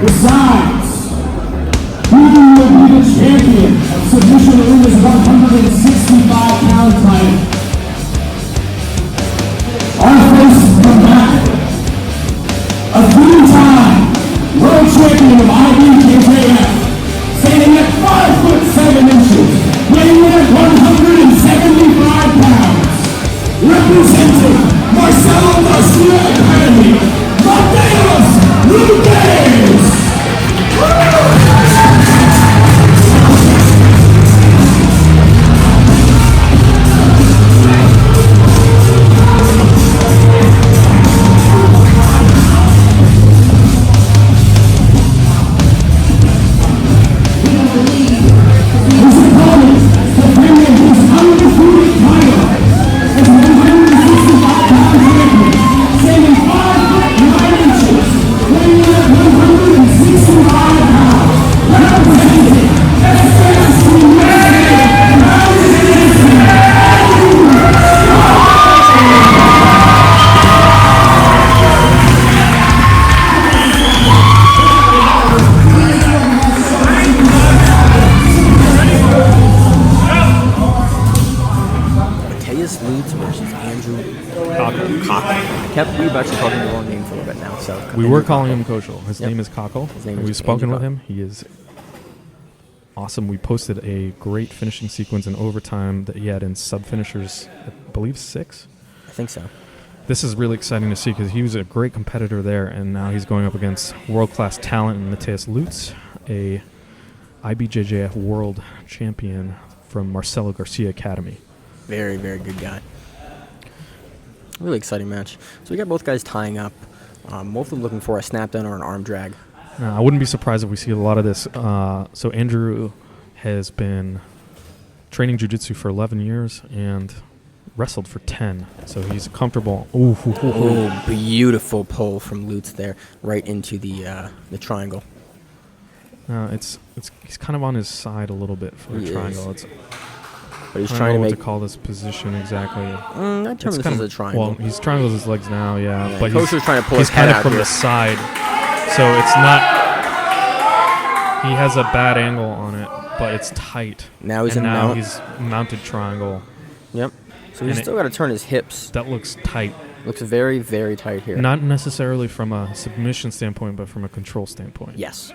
Besides, he will be the champion of Submission Arena's 165-pound title. Our first combatant, a three-time world champion of IBJJF, standing at 5'7", weighing in at 175 pounds, representing Marcelo Garcia Academy, Matheus Lutes! We've actually called him the wrong name for a little bit now. So we were calling him Kochel. His name is Kochel. We've spoken with him. He is awesome. We posted a great finishing sequence in overtime that he had in sub-finishers, I believe 6. I think so. This is really exciting to see because he was a great competitor there, and now he's going up against world-class talent in Matheus Lutes, a IBJJF world champion from Marcelo Garcia Academy. Very, very good guy. Really exciting match. So we got both guys tying up, both of them looking for a snap down or an arm drag. I wouldn't be surprised if we see a lot of this. So Andrew has been training jiu-jitsu for 11 years and wrestled for 10. So he's comfortable. Oh, beautiful pull from Lutes there, right into the triangle. He's kind of on his side a little bit for the triangle. But he's I trying don't know to what to call this position exactly. I term this as a triangle. Well, he's triangles his legs now, yeah. But Kochel is trying to pull his head head out out from here. the side, so it's not. He has a bad angle on it, but it's tight. Now he's he's mounted triangle. Yep. So he's still got to turn his hips. That looks tight. Looks very, very tight here. Not necessarily from a submission standpoint, but from a control standpoint. Yes.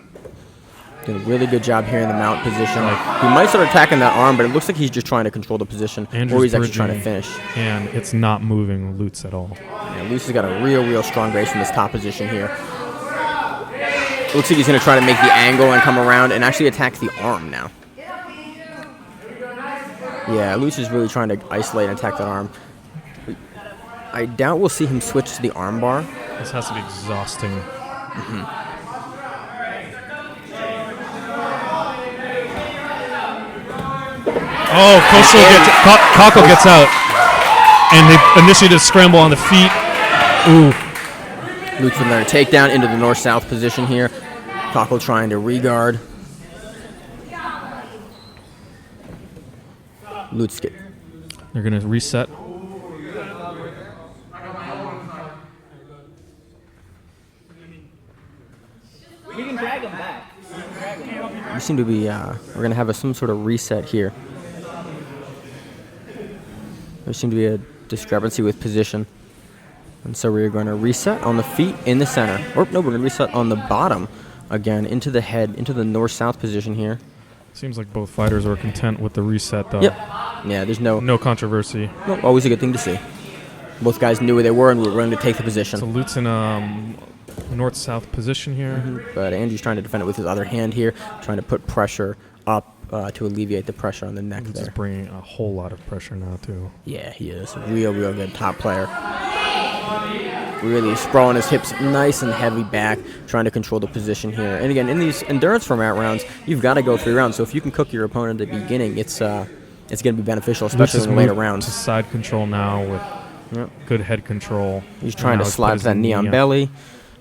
Doing a really good job here in the mount position. He might start attacking that arm, but it looks like he's just trying to control the position, or he's actually trying to finish. And it's not moving Lutes at all. Yeah, Lutes has got a real strong base from this top position here. It looks like he's going to try to make the angle and come around and actually attack the arm now. Yeah, Lutes is really trying to isolate and attack that arm. I doubt we'll see him switch to the arm bar. This has to be exhausting. Mm-hmm. Oh, Kochel gets out. And they initiate a scramble on the feet. Ooh. Lutes with another takedown into the north-south position here. Kochel trying to regard. Lutes get. They're going to reset. We can drag him back. We seem to be, we're going to have some sort of reset here. There seemed to be a discrepancy with position. And so we're going to reset on the feet in the center. Or no, we're going to reset on the bottom again, into the head, into the north-south position here. Seems like both fighters were content with the reset, though. Yep. Yeah, there's no controversy. No, always a good thing to see. Both guys knew where they were and were willing to take the position. So Lutes in a north-south position here. Mm-hmm. But Andrew's trying to defend it with his other hand here, trying to put pressure up to alleviate the pressure on the neck there. He's bringing a whole lot of pressure now, too. Yeah, he is. Real good top player. Really sprawling his hips nice and heavy back, trying to control the position here. And again, in these endurance format rounds, you've got to go 3 rounds. So if you can cook your opponent at the beginning, it's going to be beneficial, especially in the later rounds. To side control now with good head control. He's trying to slide that knee on belly,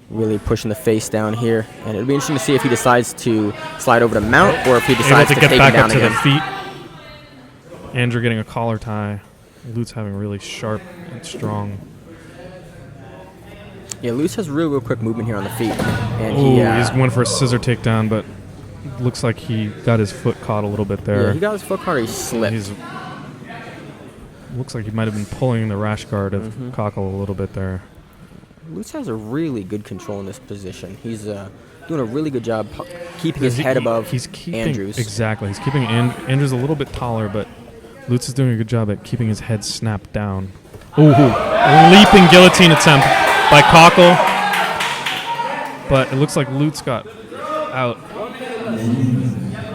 really pushing the face down here. And it'll be interesting to see if he decides to slide over to mount or if he decides to get take back him down up to again. the feet. Andrew getting a collar tie. Lutes having really sharp and strong. Yeah, Lutes has real quick movement here on the feet. And he's went for a scissor takedown, but looks like he got his foot caught a little bit there. Yeah, he got his foot caught. He slipped. Looks like he might have been pulling the rash guard of Kochel a little bit there. Lutes has a really good control in this position. He's doing a really good job keeping his head above Andrews. Exactly. He's keeping Andrews a little bit taller, but Lutes is doing a good job at keeping his head snapped down. Ooh, leaping guillotine attempt by Kochel. But it looks like Lutes got out.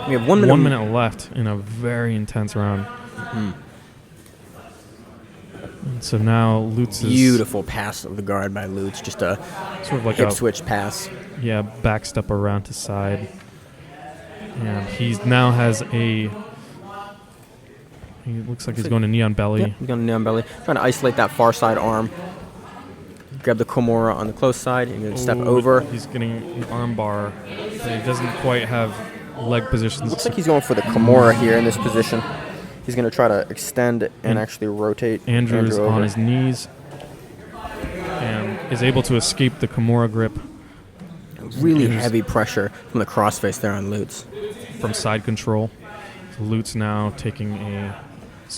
We have 1 minute. 1 minute left in a very intense round. And so now Lutes is... Beautiful pass of the guard by Lutes. Just a sort of like hip switch pass. Yeah, back step around to side. And he now has a... He looks like he's going to knee on belly. Yep, he's going to knee on belly. Trying to isolate that far side arm. Grab the Kimura on the close side and then step over. He's getting an arm bar, but he doesn't quite have leg positions. Looks like he's going for the Kimura here in this position. He's going to try to extend and actually rotate Andrews Andrew on his knees and is able to escape the Kimura grip. Really heavy pressure from the crossface there on Lutes. From side control. So Lutes now taking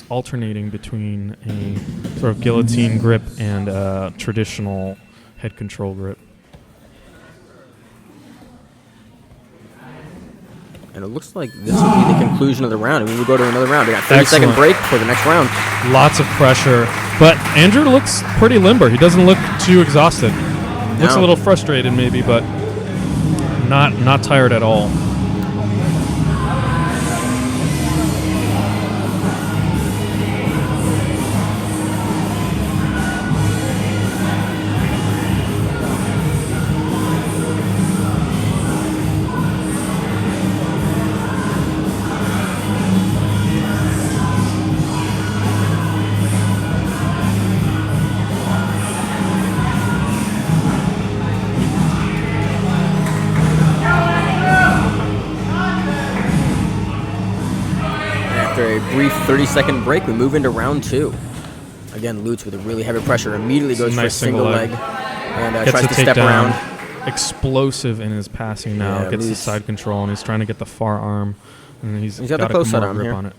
alternating between a sort of guillotine grip and a traditional head control grip. And it looks like this will be the conclusion of the round. I mean, we go to another round. We got a 30-second break for the next round. Lots of pressure. But Andrew looks pretty limber. He doesn't look too exhausted. Looks a little frustrated maybe, but not tired at all. After a brief 30-second break, we move into round 2. Again, Lutes with a really heavy pressure immediately goes for a single leg and tries to step around. Explosive in his passing now. Yeah, gets the side control and he's trying to get the far arm. And he's got the close side arm grip here. on it.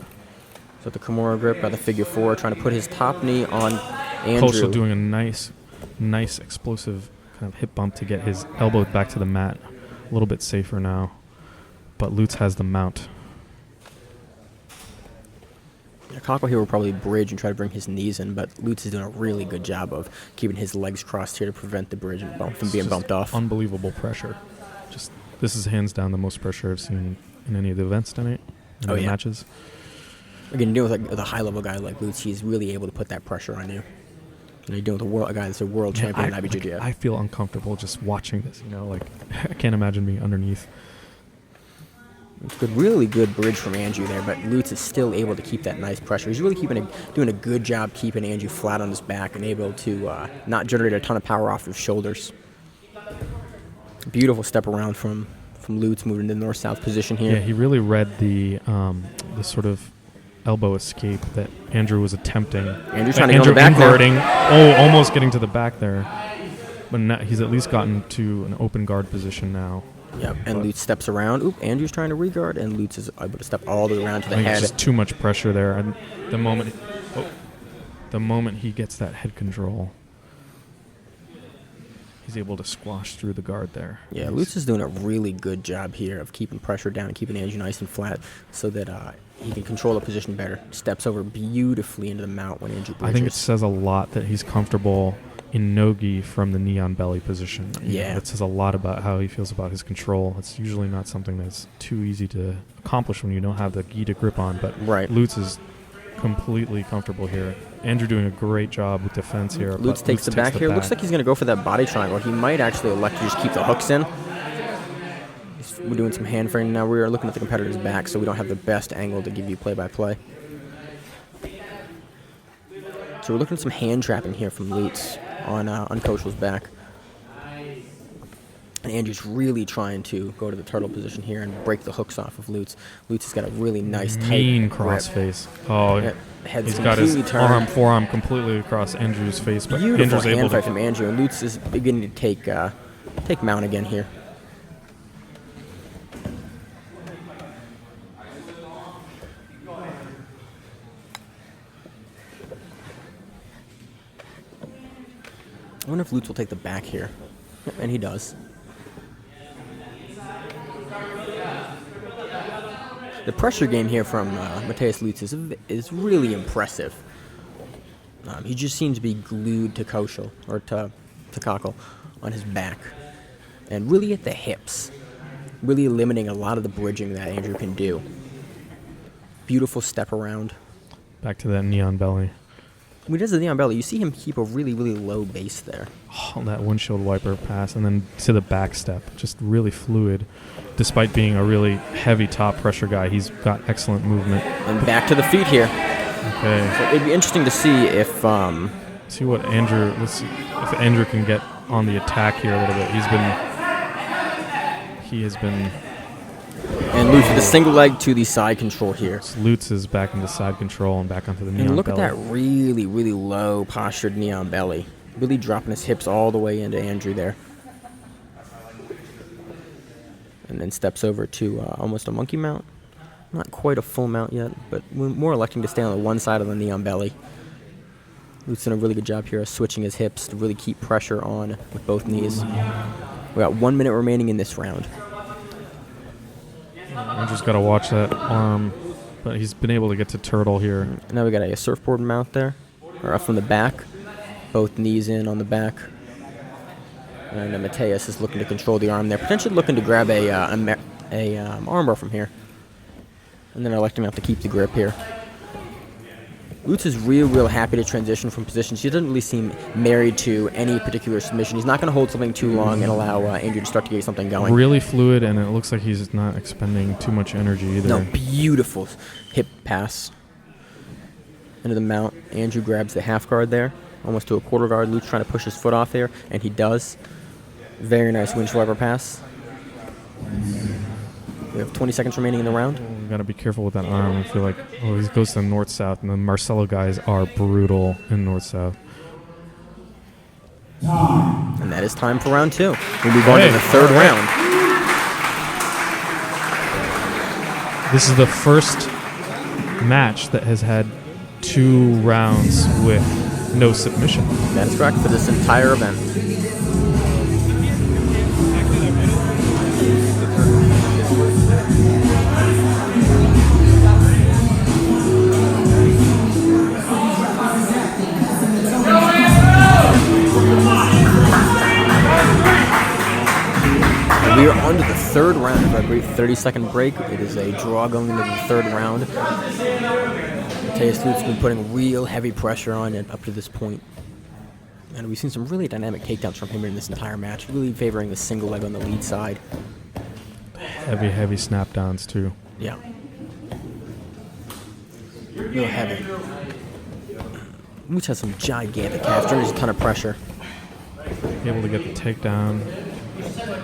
So the Kimura grip by the figure 4, trying to put his top knee on Andrew. Kochel doing a nice explosive kind of hip bump to get his elbow back to the mat. A little bit safer now. But Lutes has the mount. Kochel here will probably bridge and try to bring his knees in, but Lutes is doing a really good job of keeping his legs crossed here to prevent the bridge from being bumped off. Unbelievable pressure. This is hands down the most pressure I've seen in any of the events tonight, in the matches. Again, you're dealing with a high-level guy like Lutes, he's really able to put that pressure on you. You're dealing with a guy that's a world champion in IBJJF. I feel uncomfortable just watching this, I can't imagine being underneath. It's good, really good bridge from Andrew there, but Lutes is still able to keep that nice pressure. He's really doing a good job keeping Andrew flat on his back and able to not generate a ton of power off his shoulders. Beautiful step around from Lutes, moving to the north-south position here. Yeah, he really read the sort of elbow escape that Andrew was attempting. Andrew's trying to get on the back inverting. Almost getting to the back there. But now he's at least gotten to an open guard position now. Yep, and Lutes steps around. Oop, Andrew's trying to regard, and Lutes is able to step all the way around to the head. It's just too much pressure there. And the moment he gets that head control, he's able to squash through the guard there. Yeah, Lutes is doing a really good job here of keeping pressure down and keeping Andrew nice and flat so that he can control the position better. Steps over beautifully into the mount when Andrew bridges. I think it says a lot that he's comfortable in no-gi from the knee on belly position. Yeah. It says a lot about how he feels about his control. It's usually not something that's too easy to accomplish when you don't have the gi to grip on, but Lutes is completely comfortable here. Andrew doing a great job with defense here. Lutes takes the back here. Looks like he's going to go for that body triangle. He might actually elect to just keep the hooks in. We're doing some hand framing now. We're looking at the competitor's back, so we don't have the best angle to give you play-by-play. So we're looking at some hand trapping here from Lutes on Kochel's back. And Andrew's really trying to go to the turtle position here and break the hooks off of Lutes. Lutes has got a really nice tight crossface. Oh, he's got his forearm completely across Andrew's face, but beautiful Andrew's hand able fight from Andrew, and Lutes is beginning to take mount again here. I wonder if Lutes will take the back here. Yep, and he does. The pressure gain here from Matheus Lutes is really impressive. He just seems to be glued to Kochel, or to Kochel, on his back. And really at the hips. Really limiting a lot of the bridging that Andrew can do. Beautiful step around. Back to that neon belly. When he does the neon belly, you see him keep a really, really low base there. Oh, that windshield wiper pass, and then to the back step. Just really fluid. Despite being a really heavy top pressure guy, he's got excellent movement. And back to the feet here. Okay. So it'd be interesting to see if... see what Andrew... Let's see if Andrew can get on the attack here a little bit. He has been... And Lutes with a single leg to the side control here. So Lutes is back into side control and back onto the neon And look belly. at that really, really low postured neon belly. Really dropping his hips all the way into Andrew there. And then steps over to almost a monkey mount. Not quite a full mount yet, but more electing to stay on the one side of the neon belly. Lutes done a really good job here of switching his hips to really keep pressure on with both knees. We got 1 minute remaining in this round. Andrew's got to watch that arm, but he's been able to get to turtle here. Now we got a surfboard mount there, or up from the back. Both knees in on the back. And Matheus is looking to control the arm there, potentially looking to grab a armbar from here. And then electing not to keep the grip here. Lutes is real happy to transition from positions. He doesn't really seem married to any particular submission. He's not going to hold something too long and allow Andrew to start to get something going. Really fluid, and it looks like he's not expending too much energy either. No, beautiful hip pass into the mount. Andrew grabs the half guard there, almost to a quarter guard. Lutes trying to push his foot off there, and he does. Very nice windshield wiper pass. We have 20 seconds remaining in the round. We've got to be careful with that arm. I feel like, he goes to north-south, and the Marcelo guys are brutal in north-south. And that is time for round 2. We'll be going to the third round. This is the first match that has had 2 rounds with no submission. That is correct for this entire event. We are on to the third round of our brief 30-second break. It is a draw going into the third round. Matheus Lutes has been putting real heavy pressure on it up to this point. And we've seen some really dynamic takedowns from him in this entire match, really favoring the single leg on the lead side. Heavy snap downs, too. Yeah. Real heavy. Lutes has some gigantic calves, generates a ton of pressure. Able to get the takedown.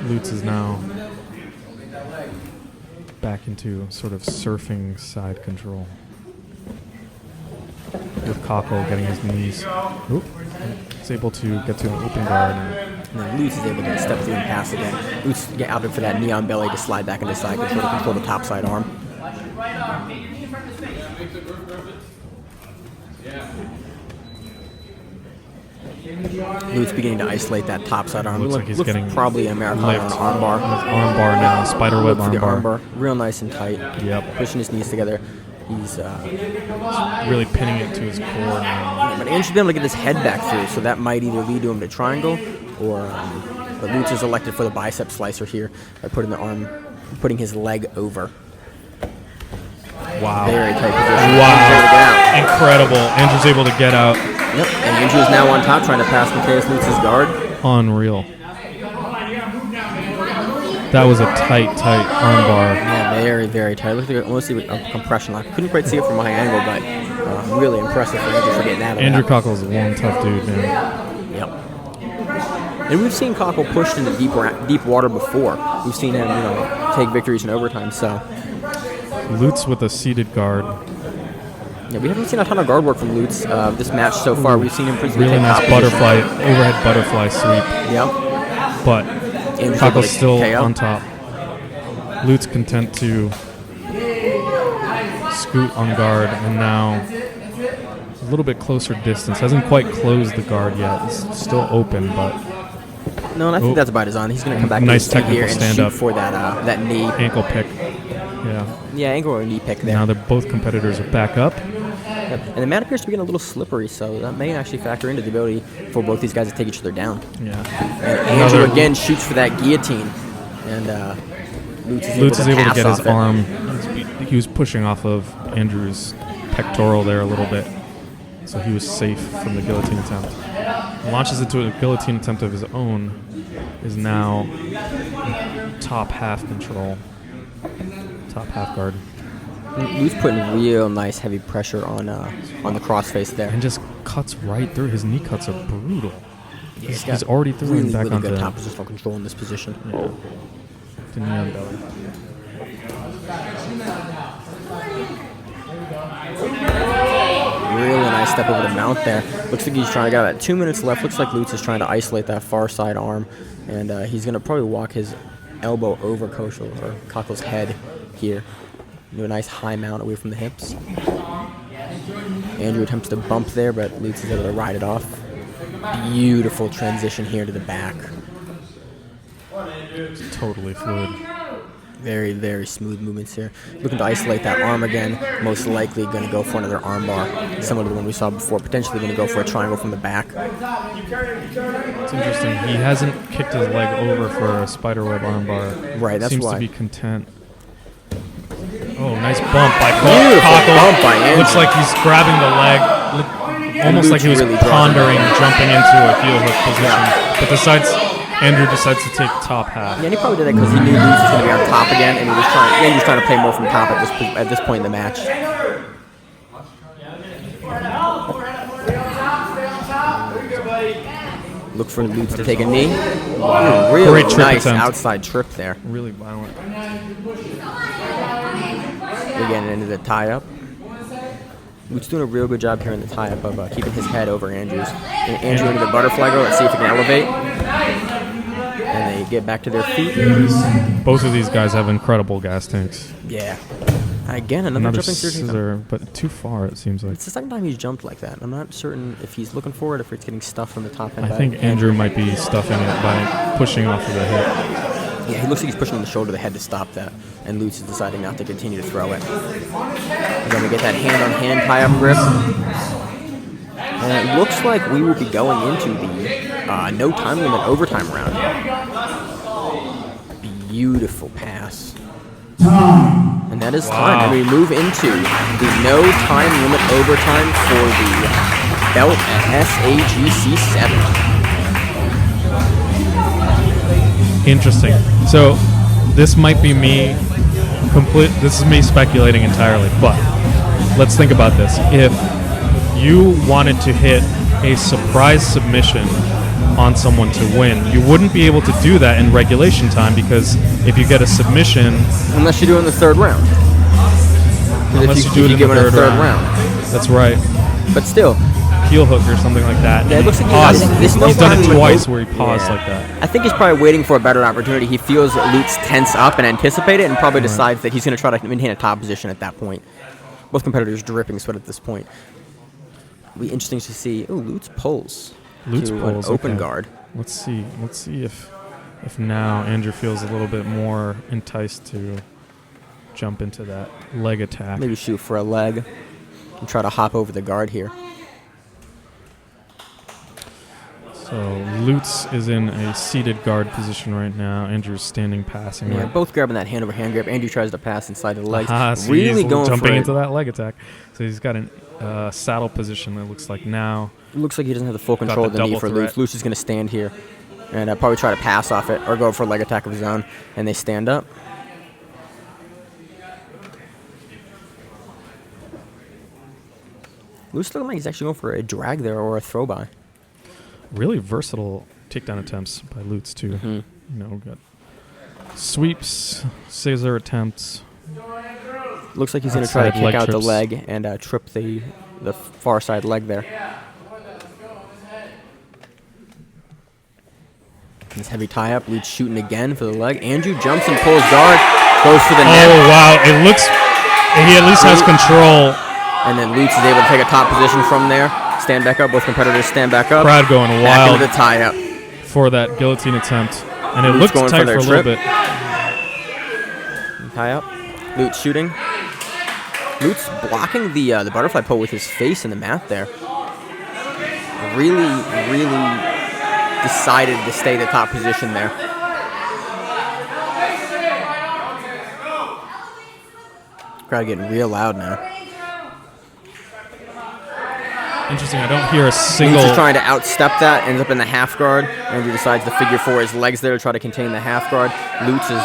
Lutes is now back into sort of surfing side control. With Kochel getting his knees. Oop. He's able to get to an open guard. And then Lutes is able to step through and pass again. Lutes get out for that neon belly to slide back into side control to control the top side arm. Lutes beginning to isolate that top side arm. Looks like he's getting probably an Americana lift. armbar. Armbar now, spiderweb Look for the armbar. armbar. Real nice and tight. Yep. Pushing his knees together. He's really pinning it to his core now. but Andrew's been able to get his head back through, so that might either lead to him to triangle, or but Lutes is elected for the bicep slicer here by putting his leg over. Wow. Very tight position. Wow. Incredible. Andrew's able to get out. Yep, and Andrew is now on top trying to pass Matheus Lutes' guard. Unreal. That was a tight armbar. Yeah, very tight. Looked like almost a compression lock. Couldn't quite see it from my angle, but really impressive for Andrew for getting out of Andrew that. Kochel is one tough dude, man. Yep. And we've seen Kochel pushed into deep water before. We've seen him, take victories in overtime. So Lutes with a seated guard. yeah, we haven't seen a ton of guard work from Lutes this match so far. We've seen him principally Really take nice top position. overhead butterfly sweep. Yep. But Andrew's able Kochel's to still KO. on top. Lutes content to scoot on guard, and now little bit closer distance. Hasn't quite closed the guard yet. It's still open, but No, and I think that's about his on. He's going to come back nice to his feet technical here and stand shoot up. for that knee. ankle pick. Yeah. Yeah, ankle or knee pick there. Now they're both competitors are back up. Yep. And the mat appears to be getting a little slippery, so that may actually factor into the ability for both these guys to take each other down. Yeah. And Andrew again shoots for that guillotine, and Lutes is able to get his off it. arm. He was pushing off of Andrew's pectoral there a little bit, so he was safe from the guillotine attempt. Launches into a guillotine attempt of his own. Is now top half control, top half guard, Lutes putting real nice heavy pressure on the crossface there. and just cuts right through. His knee cuts are brutal. Yeah, He's already throwing really, back really onto good top positional control in this position. the knee on belly. Really nice step over the mount there. Looks like he's trying to get about 2 minutes left. Looks like Lutes is trying to isolate that far side arm, and he's going to probably walk his elbow over Kochel's head here. Do a nice high mount away from the hips. Andrew attempts to bump there, but Lutes is able to ride it off. Beautiful transition here to the back. It's totally fluid. Very, very smooth movements here. Looking to isolate that arm again. Most likely going to go for another arm bar, similar to the one we saw before. Potentially going to go for a triangle from the back. It's interesting. He hasn't kicked his leg over for a spiderweb armbar. Right, that's Seems why. to be content. Oh, nice bump by Beautiful Kochel. bump by Andrew. Looks like he's grabbing the leg. Almost like he was really draws pondering it. jumping into a heel hook position. But Andrew decides to take top half. Yeah, and he probably did that because he knew Lutes was going to be on top again, and he was trying to play more from top at this point in the match. Look for Lutes to take a knee. Ooh, really Great trip nice attempt. outside trip there. Really violent. Again, into the tie-up. Lutes doing a real good job here in the tie-up of keeping his head over Andrew's. And Andrew into the butterfly go. Let's see if he can elevate. And they get back to their feet. Both of these guys have incredible gas tanks. Yeah. Again, another jumping scissor, but too far it seems like. It's the second time he's jumped like that. I'm not certain if he's looking for it, if it's getting stuffed from the top end. I think Andrew might be stuffing it by pushing off of the hip. Yeah, he looks like he's pushing on the shoulder of the head to stop that, and Lutes is deciding not to continue to throw it. We're going to get that hand-on-hand tie-up grip. And it looks like we will be going into the no time limit overtime round. Beautiful pass. And that is time. And we move into the no time limit overtime for the belt at SAGC 7. Interesting. So this might be me this is me speculating entirely, but let's think about this. If you wanted to hit a surprise submission on someone to win, you wouldn't be able to do that in regulation time, because if you get a submission, unless you do it in the third round. unless you do it in the third round. That's right. But still, heel hook or something like that. Yeah, it looks like he's done it twice where he paused like that. I think he's probably waiting for a better opportunity. He feels Lutes tense up and anticipate it, and probably decides that he's going to try to maintain a top position at that point. Both competitors dripping sweat at this point. It'll be interesting to see. Oh, Lutes pulls. Lutes to pulls. An open okay. guard. Let's see if now Andrew feels a little bit more enticed to jump into that leg attack. Maybe shoot for a leg and try to hop over the guard here. So Lutes is in a seated guard position right now. Andrew's standing passing. Yeah, right. both grabbing that hand over hand grip. Andrew tries to pass inside the legs. So really he's going jumping for into that leg attack. So he's got a saddle position, it looks like now. It looks like he doesn't have the full control of the knee for Lutes. Lutes is going to stand here and probably try to pass off it or go for a leg attack of his own, and they stand up. Lutes looking like he's actually going for a drag there or a throw by. Really versatile takedown attempts by Lutes too. Mm-hmm. You know, got sweeps, scissor attempts. Looks like he's going to try to kick out the trips. leg and trip the far side leg there. This heavy tie-up, Lutes shooting again for the leg. Andrew jumps and pulls guard, goes for the net. Oh, wow. It looks... He at least has control And then Lutes is able to take a top position from there. Stand back up. Both competitors stand back up. Crowd going back wild into the tie-up. for that guillotine attempt. And it Lutes looked tight for a little bit. Tie-up. Lutes shooting. Lutes blocking the butterfly pole with his face in the mat there. Really, really decided to stay the top position there. Crowd getting real loud now. Interesting, I don't hear a single... He's just trying to outstep that, ends up in the half guard. Andrew decides to figure four his legs there to try to contain the half guard. Lutes is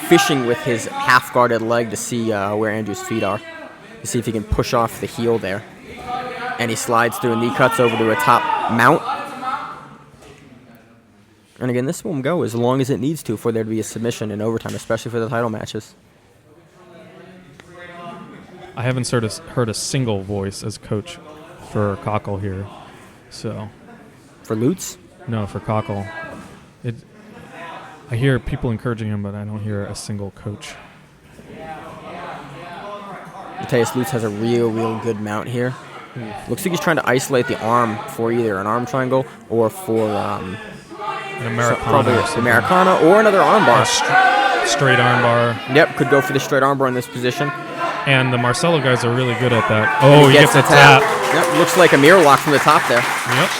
fishing with his half guarded leg to see where Andrew's feet are, to see if he can push off the heel there. And he slides through knee cuts over to a top mount. And again, this will go as long as it needs to for there to be a submission in overtime, especially for the title matches. I haven't heard a single voice as coach for Kochel here. So For Lutes? no, for Kochel. I hear people encouraging him, but I don't hear a single coach. Matheus Lutes has a real good mount here. Looks like he's trying to isolate the arm for either an arm triangle or for An Americana. probably or an something. Americana or another armbar. Straight arm bar. Yep, could go for the straight armbar in this position. And the Marcelo guys are really good at that. Oh, he gets the a tap. Yep, looks like a mirror lock from the top there. Yep.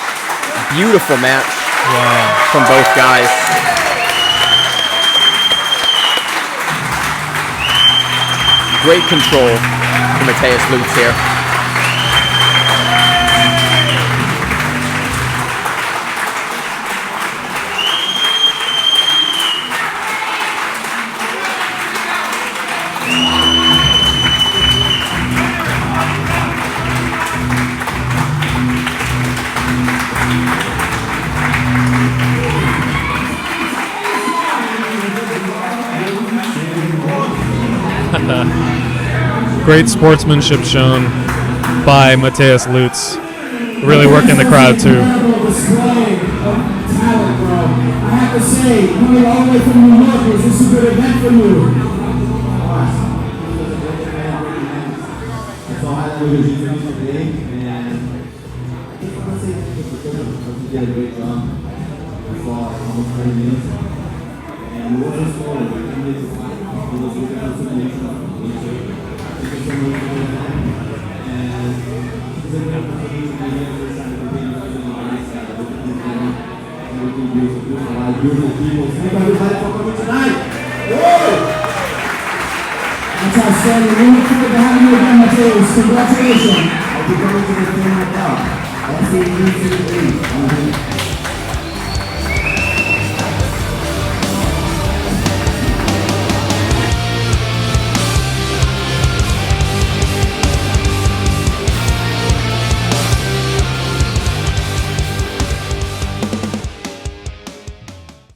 Beautiful match Wow. from both guys. Great control from Matheus Lutes here. Great sportsmanship shown by Matheus Lutes. Really working the crowd too. Incredible display of talent, bro. I have to say, coming all the way from New York, is this a good event for you? That's all I know is you finish today, and I just want to say thank you for coming. You did a great job. We saw almost 30 minutes, and we were just going. We came here to fight. It was a good consultation. Thank you so much for that. And it's a great opportunity to be here for the time to be here for the nice and everything beautiful. A lot of beautiful people. Thank you everybody for coming tonight. Whoa! That's outstanding. We look forward to having you again, Matheus. Congratulations. I'll be coming to the thing right now. That's the